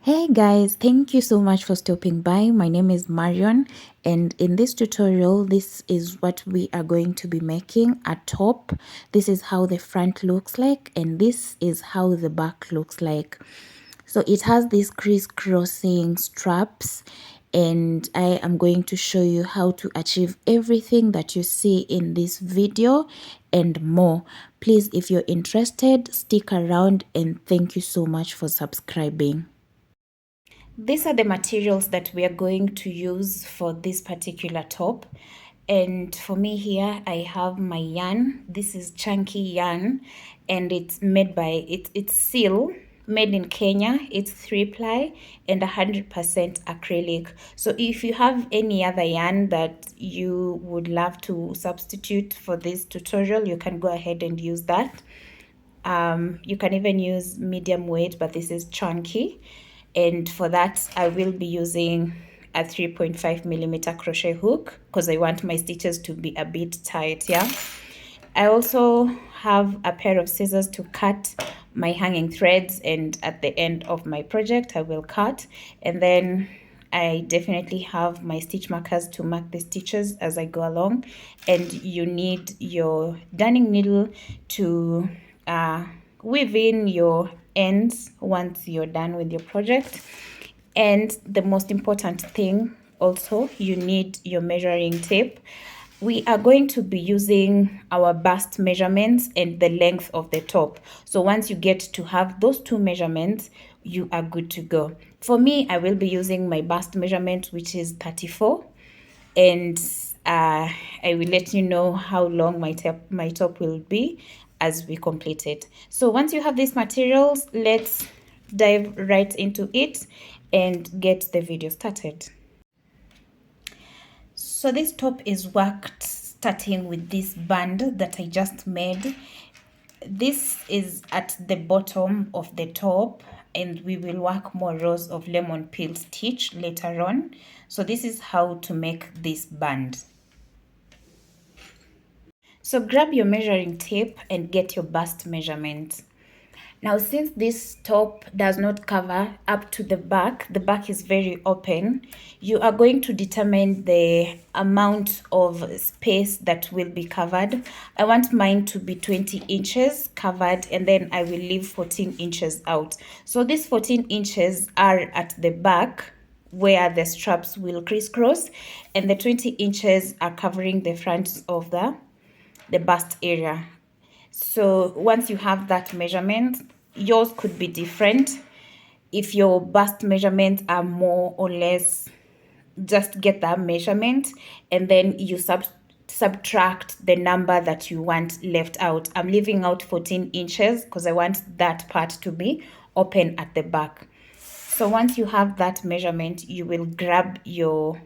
Hey guys, thank you so much for stopping by. My name is Marion, and in this tutorial, this is what we are going to be making: a top. This is how the front looks like, and this is how the back looks like. So it has these crisscrossing straps, and I am going to show you how to achieve everything that you see in this video and more. Please, if you're interested, stick around, and thank you so much for subscribing. These are the materials that we are going to use for this particular top. And for me here, I have my yarn. This is chunky yarn, and it's made by, it's seal, made in Kenya. It's 3-ply and 100% acrylic. So if you have any other yarn that you would love to substitute for this tutorial, you can go ahead and use that. You can even use medium weight, but this is chunky. And for that, I will be using a 3.5mm crochet hook because I want my stitches to be a bit tight. Yeah. I also have a pair of scissors to cut my hanging threads, and at the end of my project I will cut. And then I definitely have my stitch markers to mark the stitches as I go along. And you need your darning needle to weave in your ends once you're done with your project. And the most important thing also, you need your measuring tape. We are going to be using our bust measurements and the length of the top. So once you get to have those two measurements, you are good to go. For me, I will be using my bust measurement, which is 34. And I will let you know how long my top will be as we complete it. So once you have these materials, let's dive right into it and get the video started. So this top is worked starting with this band that I just made. This is at the bottom of the top, and we will work more rows of lemon peel stitch later on. So this is how to make this band. So grab your measuring tape and get your bust measurement. Now, since this top does not cover up to the back is very open, you are going to determine the amount of space that will be covered. I want mine to be 20 inches covered, and then I will leave 14 inches out. So these 14 inches are at the back where the straps will crisscross, and the 20 inches are covering the front of the bust area. So once you have that measurement, yours could be different. If your bust measurements are more or less, just get that measurement and then you subtract the number that you want left out. I'm leaving out 14 inches because I want that part to be open at the back. So once you have that measurement, you will grab your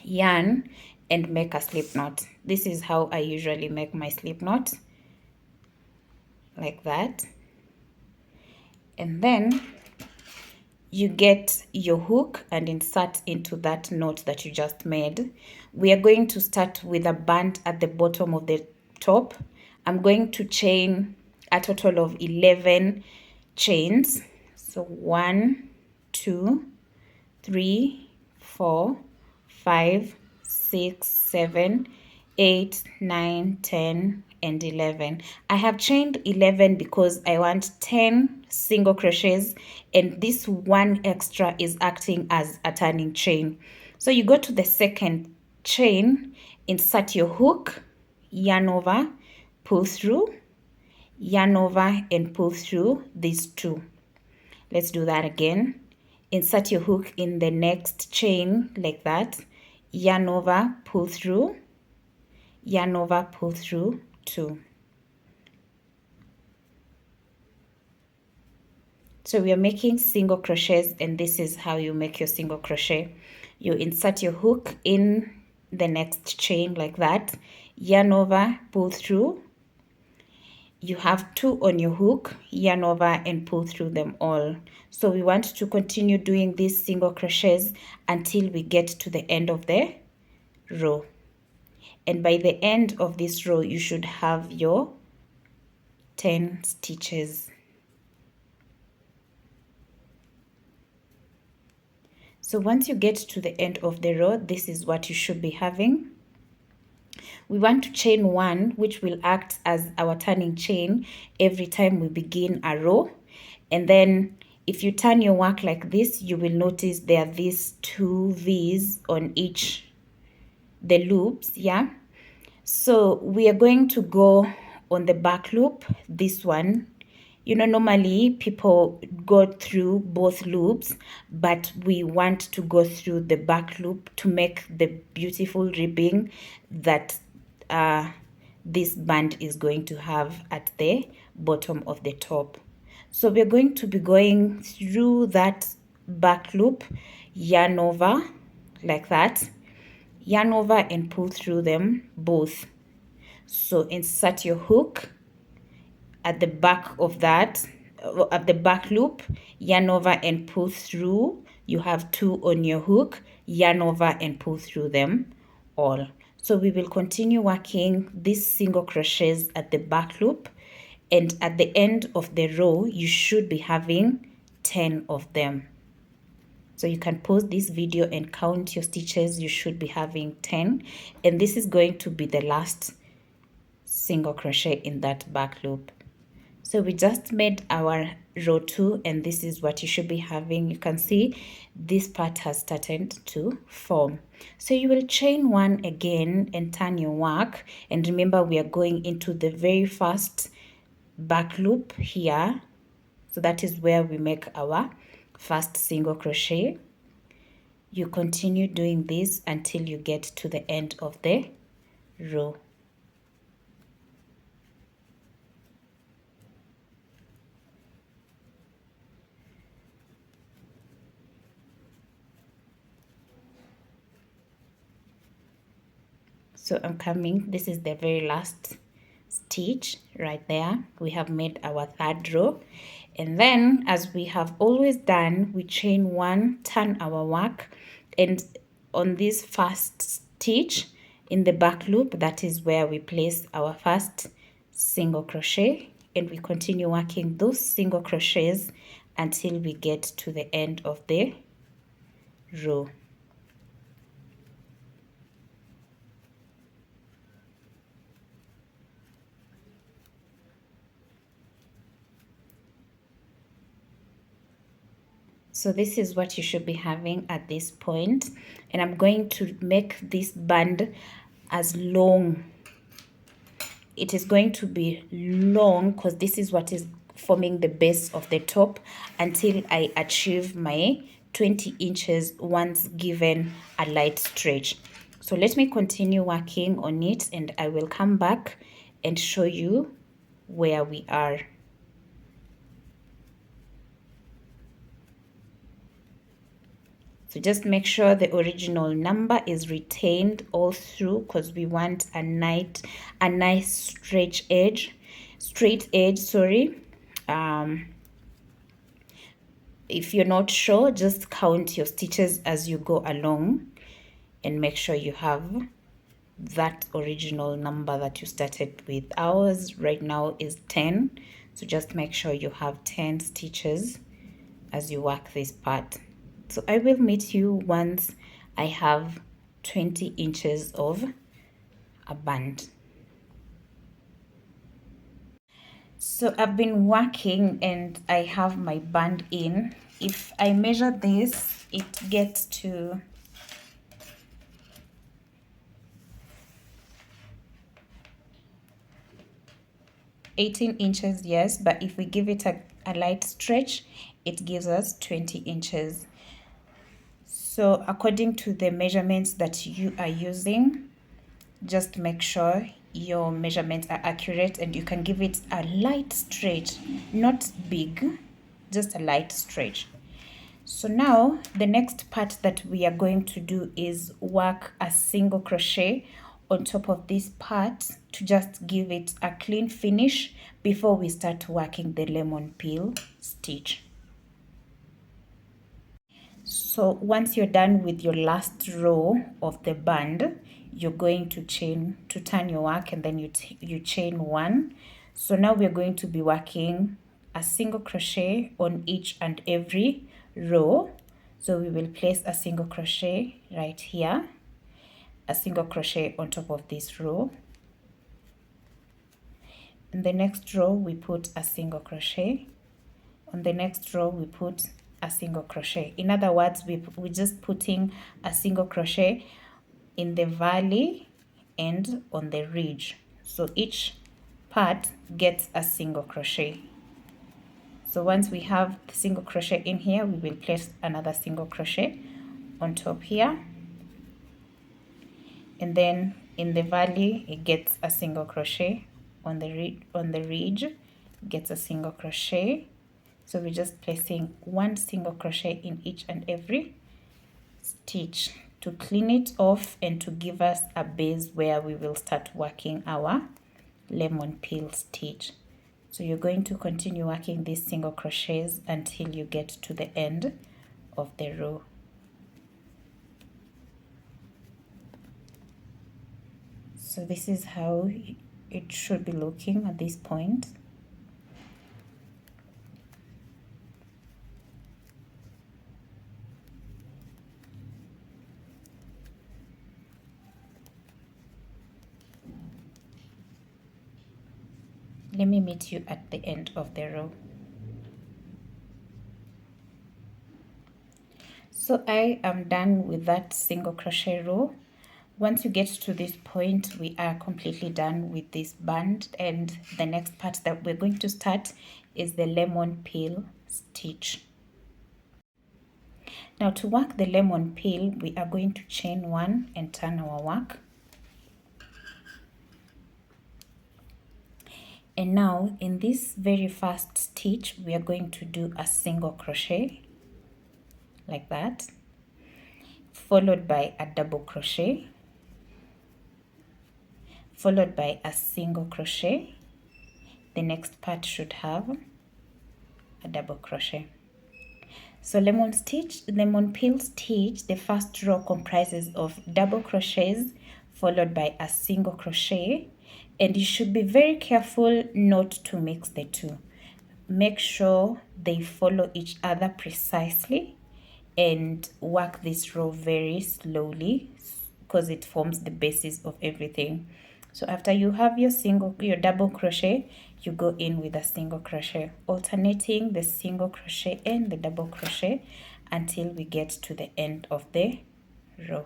yarn and make a slip knot. This is how I usually make my slip knot, like that. And then you get your hook and insert into that knot that you just made. We are going to start with a band at the bottom of the top. I'm going to chain a total of 11 chains. So 1, 2, 3, 4, 5, 6, 7, 8, 9, 10, and 11. I have chained 11 because I want 10 single crochets, and this one extra is acting as a turning chain. So you go to the second chain, insert your hook, yarn over, pull through, yarn over, and pull through these two. Let's do that again. Insert your hook in the next chain like that, yarn over, pull through, yarn over, pull through 2. So we are making single crochets, and this is how you make your single crochet. You insert your hook in the next chain like that, yarn over, pull through. You have 2 on your hook, yarn over, and pull through them all. So we want to continue doing these single crochets until we get to the end of the row. And by the end of this row, you should have your 10 stitches. So once you get to the end of the row, this is what you should be having. We want to chain one, which will act as our turning chain every time we begin a row. And then if you turn your work like this, you will notice there are these two V's on each the loops, yeah. So we are going to go on the back loop, this one. You know, normally people go through both loops, but we want to go through the back loop to make the beautiful ribbing that this band is going to have at the bottom of the top. So we're going to be going through that back loop, yarn over like that, yarn over and pull through them both. So insert your hook at the back of that, at the back loop, yarn over and pull through. You have two on your hook, yarn over and pull through them all. So we will continue working these single crochets at the back loop, and at the end of the row you should be having 10 of them. So you can pause this video and count your stitches. You should be having 10, and this is going to be the last single crochet in that back loop. So we just made our row 2, and this is what you should be having. You can see this part has started to form. So you will chain one again and turn your work, and remember we are going into the very first back loop here. So that is where we make our first single crochet. You continue doing this until you get to the end of the row. So I'm coming, this is the very last stitch right there. We have made our third row, and then as we have always done, we chain one, turn our work, and on this first stitch in the back loop, that is where we place our first single crochet, and we continue working those single crochets until we get to the end of the row. So this is what you should be having at this point, and I'm going to make this band as long. It is going to be long because this is what is forming the base of the top until I achieve my 20 inches once given a light stretch. So let me continue working on it, and I will come back and show you where we are. So just make sure the original number is retained all through, because we want a nice straight edge, sorry. If you're not sure, just count your stitches as you go along and make sure you have that original number that you started with. Ours right now is 10, so just make sure you have 10 stitches as you work this part. So I will meet you once I have 20 inches of a band. So I've been working and I have my band in. If I measure this, it gets to 18 inches, yes, but if we give it a light stretch, it gives us 20 inches. So according to the measurements that you are using, just make sure your measurements are accurate, and you can give it a light stretch, not big, just a light stretch. So now the next part that we are going to do is work a single crochet on top of this part to just give it a clean finish before we start working the lemon peel stitch. So once you're done with your last row of the band, you're going to turn your work, and then you chain one. So now we're going to be working a single crochet on each and every row. So we will place a single crochet right here, a single crochet on top of this row. In the next row we put a single crochet. On the next row we put a single crochet. In other words, we're just putting a single crochet in the valley and on the ridge, so each part gets a single crochet. So once we have the single crochet in here, we will place another single crochet on top here, and then in the valley it gets a single crochet, on the ridge gets a single crochet. So we're just placing one single crochet in each and every stitch to clean it off and to give us a base where we will start working our lemon peel stitch. So you're going to continue working these single crochets until you get to the end of the row. So this is how it should be looking at this point. Let me meet you at the end of the row. So I am done with that single crochet row. Once you get to this point, we are completely done with this band, and the next part that we're going to start is the lemon peel stitch. Now to work the lemon peel, we are going to chain one and turn our work. And now in this very first stitch, we are going to do a single crochet like that, followed by a double crochet, followed by a single crochet. The next part should have a double crochet. So lemon peel stitch, the first row comprises of double crochets followed by a single crochet, and you should be very careful not to mix the two. Make sure they follow each other precisely and work this row very slowly because it forms the basis of everything. So after you have your double crochet, you go in with a single crochet, alternating the single crochet and the double crochet until we get to the end of the row.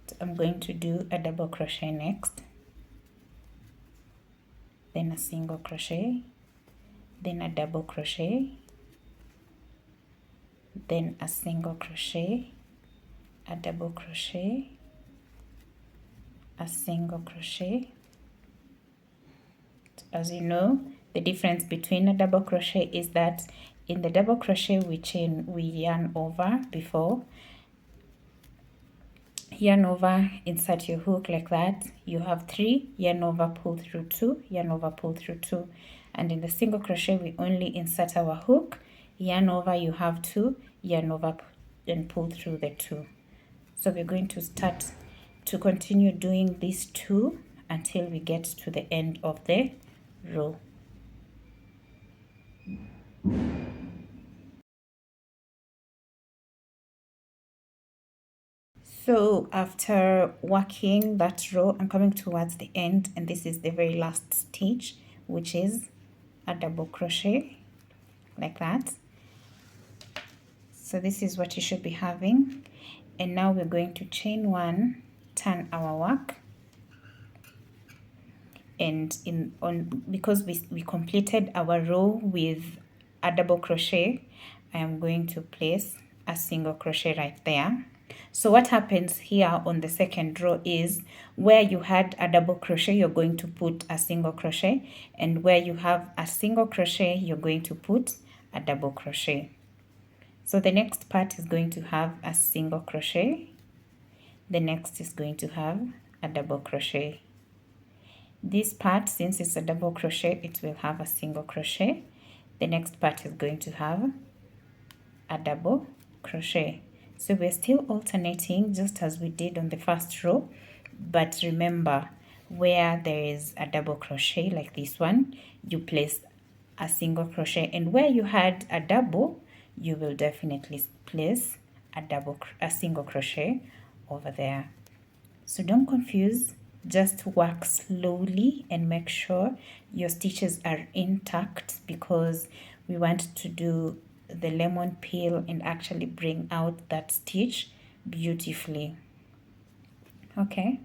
So I'm going to do a double crochet next, then a single crochet, then a double crochet, then a single crochet, a double crochet, a single crochet. As you know, the difference between a double crochet is that in the double crochet we yarn over before. Yarn over, insert your hook like that. You have 3, yarn over, pull through 2, yarn over, pull through 2. And in the single crochet we only insert our hook, yarn over, you have 2, yarn over and pull through the 2. So we're going to start to continue doing these 2 until we get to the end of the row. So after working that row, I'm coming towards the end, and this is the very last stitch, which is a double crochet like that. So this is what you should be having. And now we're going to chain one, turn our work, and because we completed our row with a double crochet, I am going to place a single crochet right there. So what happens here on the second row is where you had a double crochet, you're going to put a single crochet, and where you have a single crochet, you're going to put a double crochet. So the next part is going to have a single crochet. The next is going to have a double crochet. This part, since it's a double crochet, it will have a single crochet. The next part is going to have a double crochet. So we're still alternating just as we did on the first row, but remember, where there is a double crochet like this one, you place a single crochet, and where you had a double, you will definitely place a single crochet over there. So don't confuse, just work slowly and make sure your stitches are intact, because we want to do the lemon peel and actually bring out that stitch beautifully. Okay,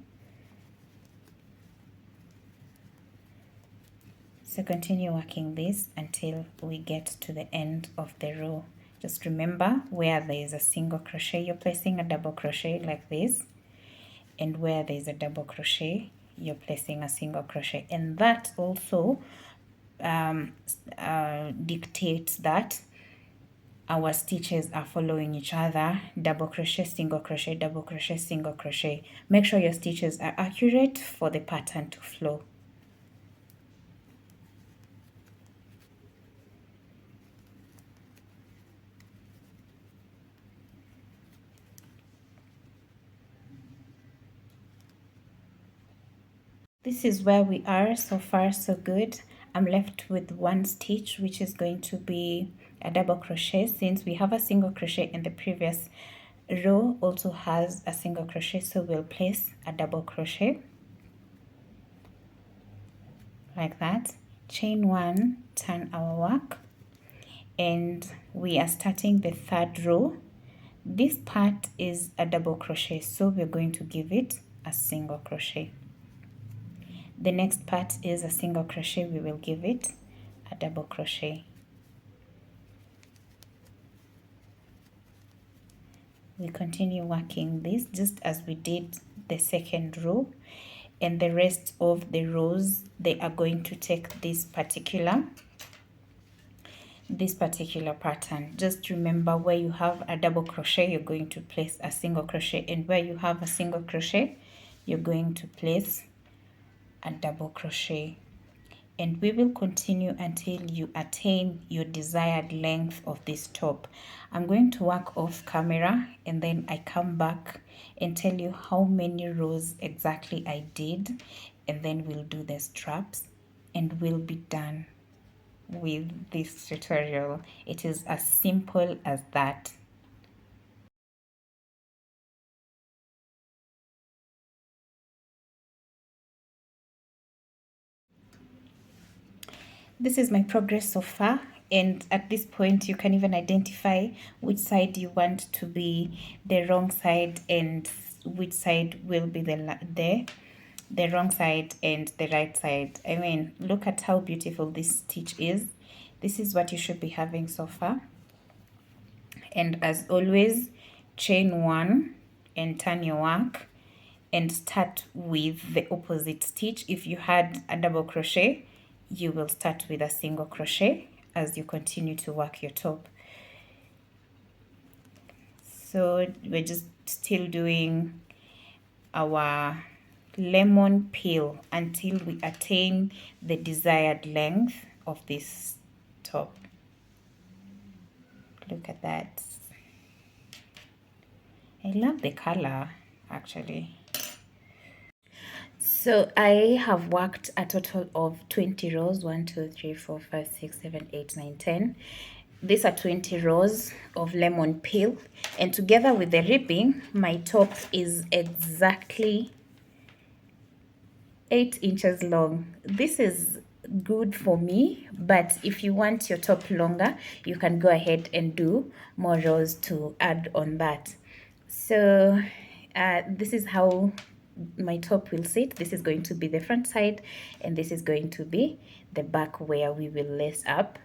so continue working this until we get to the end of the row. Just remember, where there is a single crochet, you're placing a double crochet like this, and where there is a double crochet, you're placing a single crochet, and that also dictates that our stitches are following each other: double crochet, single crochet, double crochet, single crochet. Make sure your stitches are accurate for the pattern to flow. This is where we are. So far so good. I'm left with one stitch, which is going to be a double crochet, since we have a single crochet in the previous row also has a single crochet, so we'll place a double crochet like that, chain one, turn our work, and we are starting the third row. This part is a double crochet, so we're going to give it a single crochet. The next part is a single crochet, we will give it a double crochet. We continue working this just as we did the second row, and the rest of the rows, they are going to take this particular pattern. Just remember, where you have a double crochet, you're going to place a single crochet, and where you have a single crochet, you're going to place a double crochet. And we will continue until you attain your desired length of this top. I'm going to work off camera, and then I come back and tell you how many rows exactly I did, and then we'll do the straps and we'll be done with this tutorial. It is as simple as that. This is my progress so far, and at this point you can even identify which side you want to be the wrong side and which side will be the wrong side and the right side. I mean, look at how beautiful this stitch is. This is what you should be having so far. And as always, chain one and turn your work and start with the opposite stitch. If you had a double crochet, you will start with a single crochet as you continue to work your top. So we're just still doing our lemon peel until we attain the desired length of this top. Look at that. I love the color, actually. So I have worked a total of 20 rows. 1, 2, 3, 4, 5, 6, 7, 8, 9, 10. These are 20 rows of lemon peel, and together with the ribbing, my top is exactly 8 inches long. This is good for me, but if you want your top longer, you can go ahead and do more rows to add on that. So this is how my top will sit. This is going to be the front side, and this is going to be the back where we will lace up,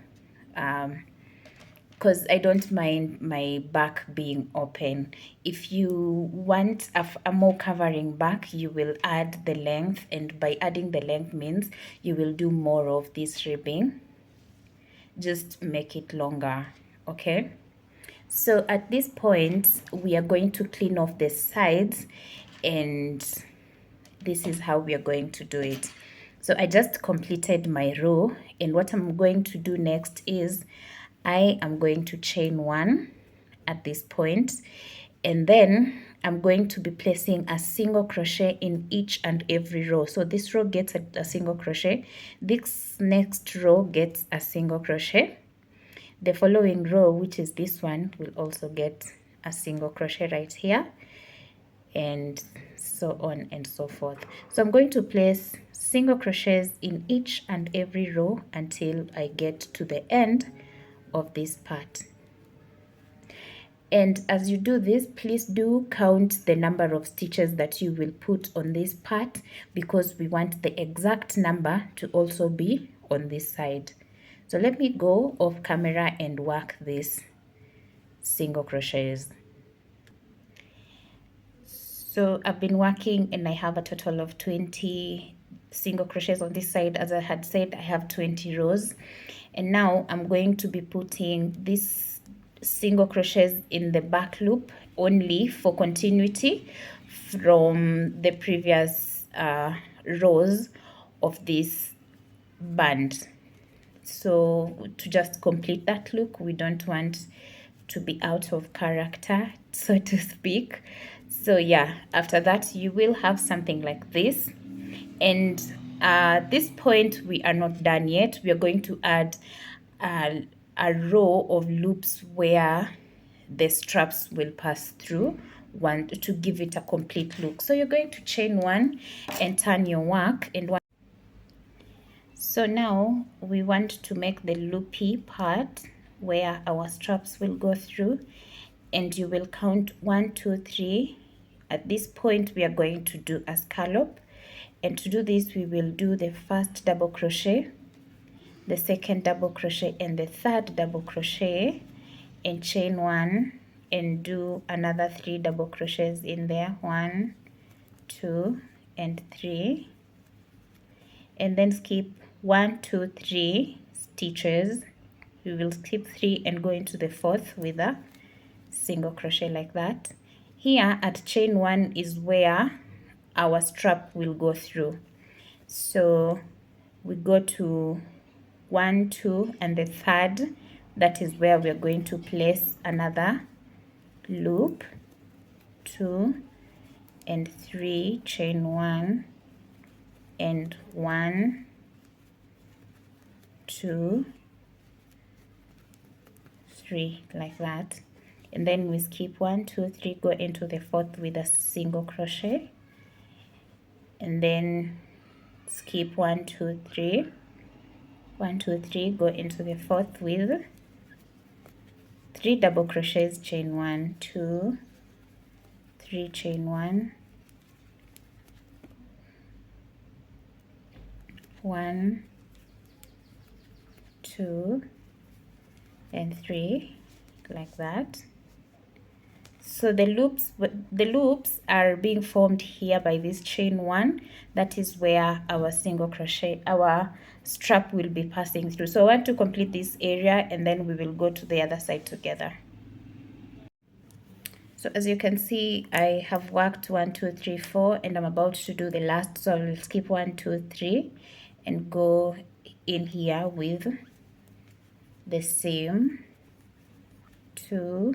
because I don't mind my back being open. If you want a more covering back, you will add the length, and by adding the length means you will do more of this ribbing. Just make it longer, okay? So at this point, we are going to clean off the sides, and this is how we are going to do it. So I just completed my row, and what I'm going to do next is I am going to chain one at this point, and then I'm going to be placing a single crochet in each and every row. So this row gets a single crochet, this next row gets a single crochet, the following row, which is this one, will also get a single crochet right here, and so on and so forth. So I'm going to place single crochets in each and every row until I get to the end of this part. And as you do this, please do count the number of stitches that you will put on this part, because we want the exact number to also be on this side. So let me go off camera and work this single crochets. So I've been working and I have a total of 20 single crochets on this side. As I had said, I have 20 rows, and now I'm going to be putting this single crochets in the back loop only for continuity from the previous rows of this band. So to just complete that look, we don't want to be out of character, so to speak. So yeah, after that you will have something like this. And at this point we are not done yet. We are going to add a row of loops where the straps will pass through, one to give it a complete look. So you're going to chain one and turn your work, and one. So now we want to make the loopy part where our straps will go through, and you will count 1, 2, 3. At this point we are going to do a scallop, and to do this we will do the first double crochet, the second double crochet, and the third double crochet, and chain one and do another 3 double crochets in there, 1, 2, and 3, and then skip 1, 2, 3 stitches. We will skip 3 and go into the fourth with a single crochet like that. Here at chain 1 is where our strap will go through. So we go to 1, 2, and the third, that is where we are going to place another loop, 2 and 3, chain 1 and 1, 2, 3, like that. And then we skip 1, 2, 3, go into the fourth with a single crochet, and then skip 1, 2, 3, 1, 2, 3, go into the fourth with 3 double crochets, chain 1, 2, 3, chain 1, 1, 2, and 3, like that. So the loops are being formed here by this chain 1. That is where our single crochet, our strap will be passing through. So I want to complete this area, and then we will go to the other side together. So as you can see, I have worked 1, 2, 3, 4, and I'm about to do the last. So I will skip 1, 2, 3 and go in here with the same 2,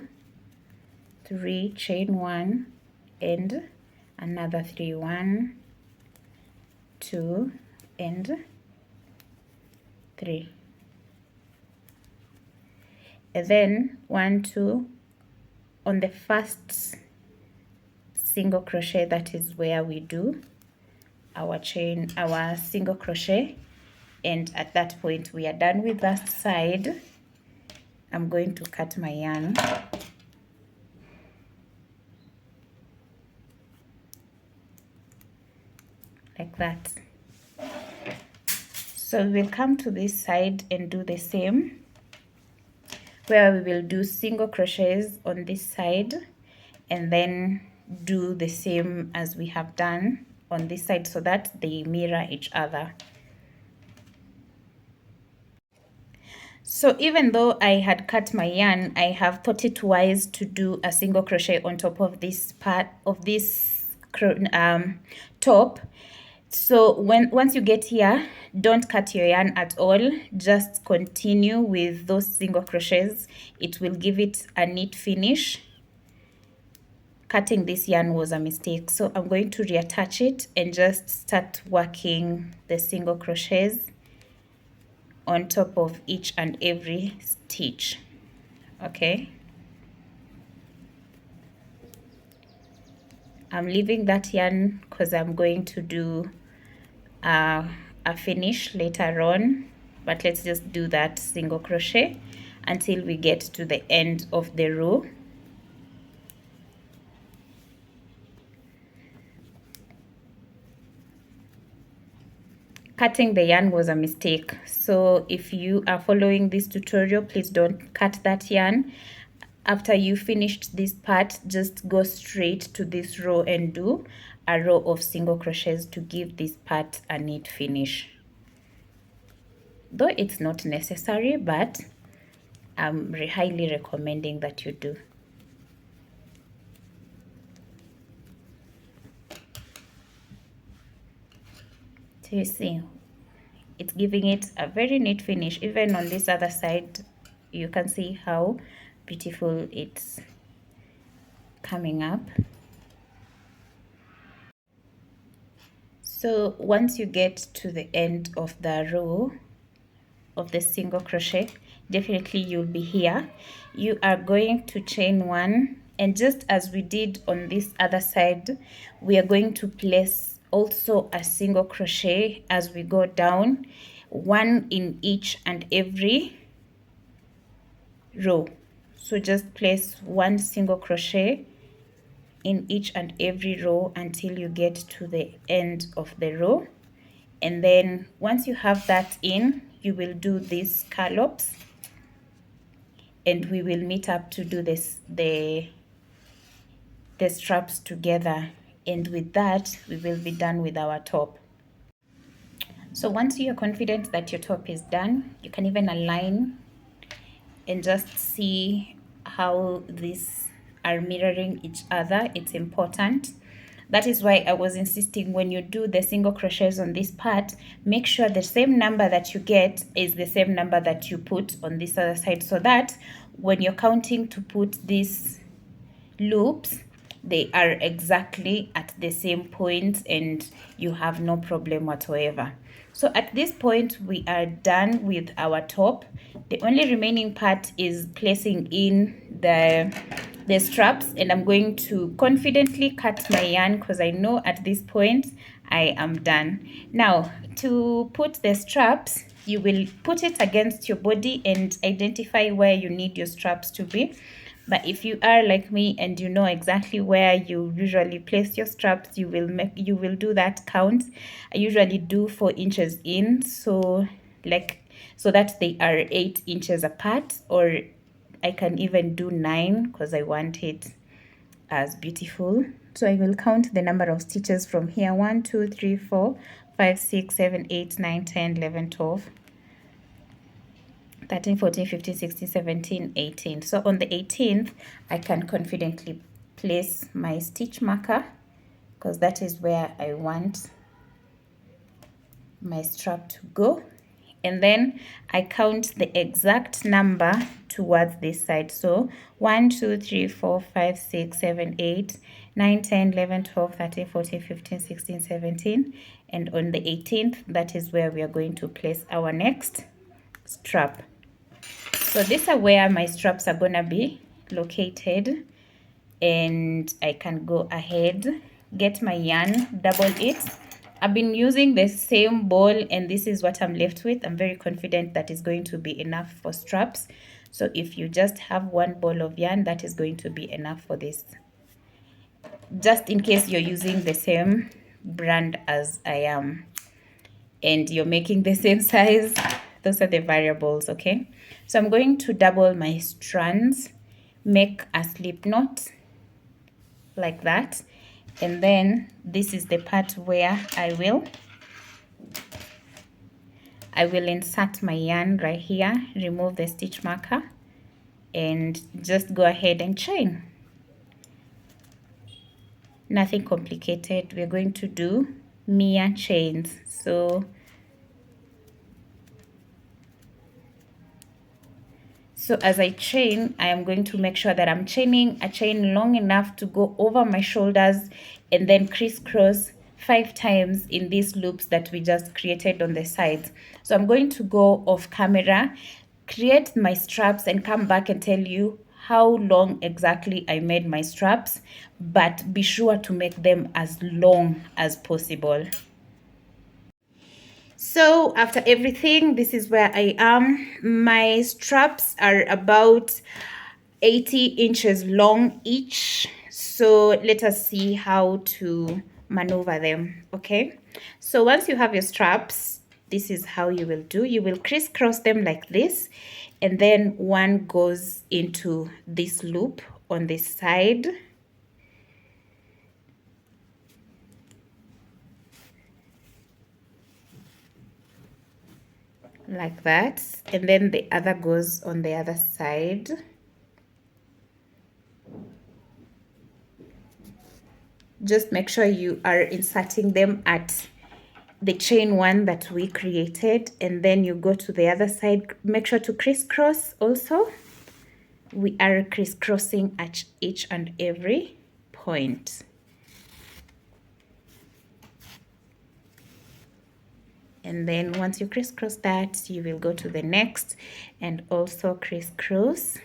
3, chain 1 and another 3, 1, 2, and 3, and then 1, 2 on the first single crochet. That is where we do our single crochet, and at that point we are done with that side. I'm going to cut my yarn like that. So we'll come to this side and do the same, where we will do single crochets on this side, and then do the same as we have done on this side, so that they mirror each other. So even though I had cut my yarn, I have thought it wise to do a single crochet on top of this part of this top. So once you get here, don't cut your yarn at all, just continue with those single crochets. It will give it a neat finish. cutting this yarn was a mistake, so I'm going to reattach it and just start working the single crochets on top of each and every stitch. Okay, I'm leaving that yarn because I'm going to do a finish later on, but let's just do that single crochet until we get to the end of the row. Cutting the yarn was a mistake, so if you are following this tutorial, please don't cut that yarn. After you finished this part, just go straight to this row and do a row of single crochets to give this part a neat finish. Though it's not necessary, but I'm highly recommending that you do. So you see, it's giving it a very neat finish. Even on this other side, you can see how beautiful it's coming up. So once you get to the end of the row of the single crochet, definitely you'll be here. You are going to chain one, and just as we did on this other side, we are going to place also a single crochet as we go down, one in each and every row. So just place one single crochet in each and every row until you get to the end of the row, and then once you have that in, you will do these scallops, and we will meet up to do this the straps together, and with that we will be done with our top. So once you're confident that your top is done, you can even align and just see how these are mirroring each other. It's important. That is why I was insisting when you do the single crochets on this part, make sure the same number that you get is the same number that you put on this other side, so that when you're counting to put these loops, they are exactly at the same point and you have no problem whatsoever. So at this point we are done with our top. The only remaining part is placing in the straps, and I'm going to confidently cut my yarn because I know at this point I am done. Now to put the straps, you will put it against your body and identify where you need your straps to be. But if you are like me and you know exactly where you usually place your straps, you will do that count. I usually do 4 inches in, so that they are 8 inches apart, or I can even do 9 because I want it as beautiful. So I will count the number of stitches from here: 1 2 3 4 5 6 7 8 9 10 11 12 13 14 15 16 17 18. So on the 18th I can confidently place my stitch marker because that is where I want my strap to go, and then I count the exact number towards this side. So 1 2 3 4 5 6 7 8 9 10 11 12 13 14 15 16 17, and on the 18th that is where we are going to place our next strap. So these are where my straps are gonna be located, and I can go ahead, get my yarn, double it. I've been using the same ball and this is what I'm left with. I'm very confident that is going to be enough for straps. So if you just have one ball of yarn, that is going to be enough for this. Just in case you're using the same brand as I am and you're making the same size, those are the variables. Okay, so I'm going to double my strands, make a slip knot like that, and then this is the part where I will insert my yarn right here, remove the stitch marker, and just go ahead and chain. Nothing complicated. We're going to do mere chains. So as I chain, I am going to make sure that I'm chaining a chain long enough to go over my shoulders and then crisscross 5 times in these loops that we just created on the sides. So I'm going to go off camera, create my straps, and come back and tell you how long exactly I made my straps, but be sure to make them as long as possible. So after everything, this is where I am. My straps are about 80 inches long each. So let us see how to maneuver them. Okay, so once you have your straps, this is how you will do. You will crisscross them like this, and then one goes into this loop on this side. Like that, and then the other goes on the other side. Just make sure you are inserting them at the chain one that we created, and then you go to the other side. Make sure to crisscross also. We are crisscrossing at each and every point. And then once you crisscross that, you will go to the next and also crisscross.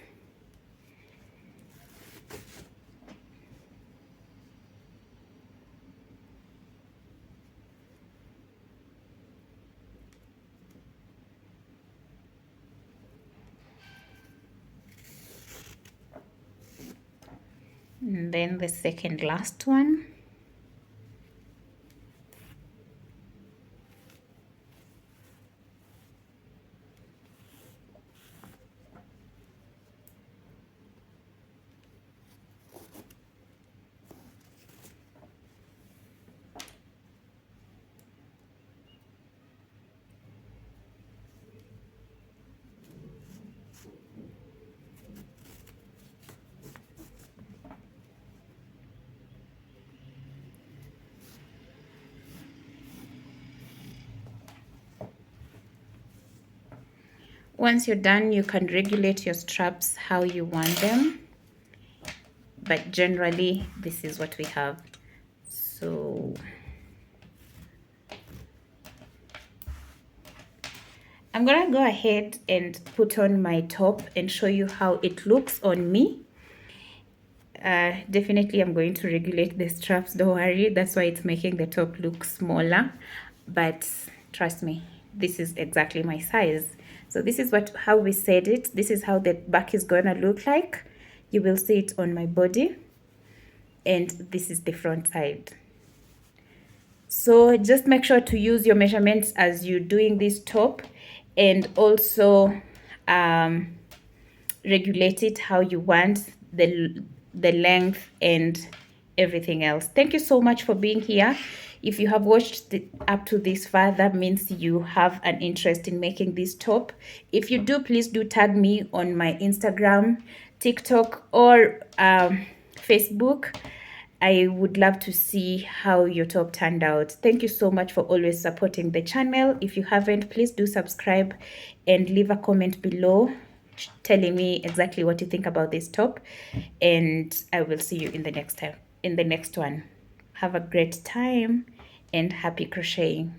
And then the second last one. Once you're done, you can regulate your straps how you want them, but generally this is what we have. So I'm gonna go ahead and put on my top and show you how it looks on me. Definitely I'm going to regulate the straps, don't worry. That's why it's making the top look smaller, but trust me, this is exactly my size. So this is how we said it. This is how the back is gonna look like. You will see it on my body, and this is the front side. So just make sure to use your measurements as you're doing this top, and also regulate it how you want, the length and everything else. Thank you so much for being here. If you have watched up to this far, that means you have an interest in making this top. If you do, please do tag me on my Instagram, TikTok, or Facebook. I would love to see how your top turned out. Thank you so much for always supporting the channel. If you haven't, please do subscribe and leave a comment below telling me exactly what you think about this top, and I will see you in the next one. Have a great time and happy crocheting.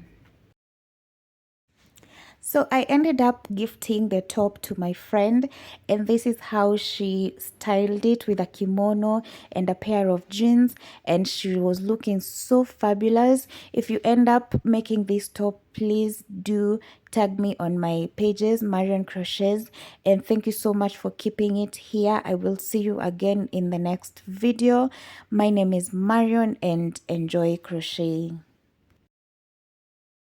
So I ended up gifting the top to my friend, and this is how she styled it, with a kimono and a pair of jeans, and she was looking so fabulous. If you end up making this top, please do tag me on my pages, Marion Crochets, and thank you so much for keeping it here. I will see you again in the next video. My name is Marion, and enjoy crocheting.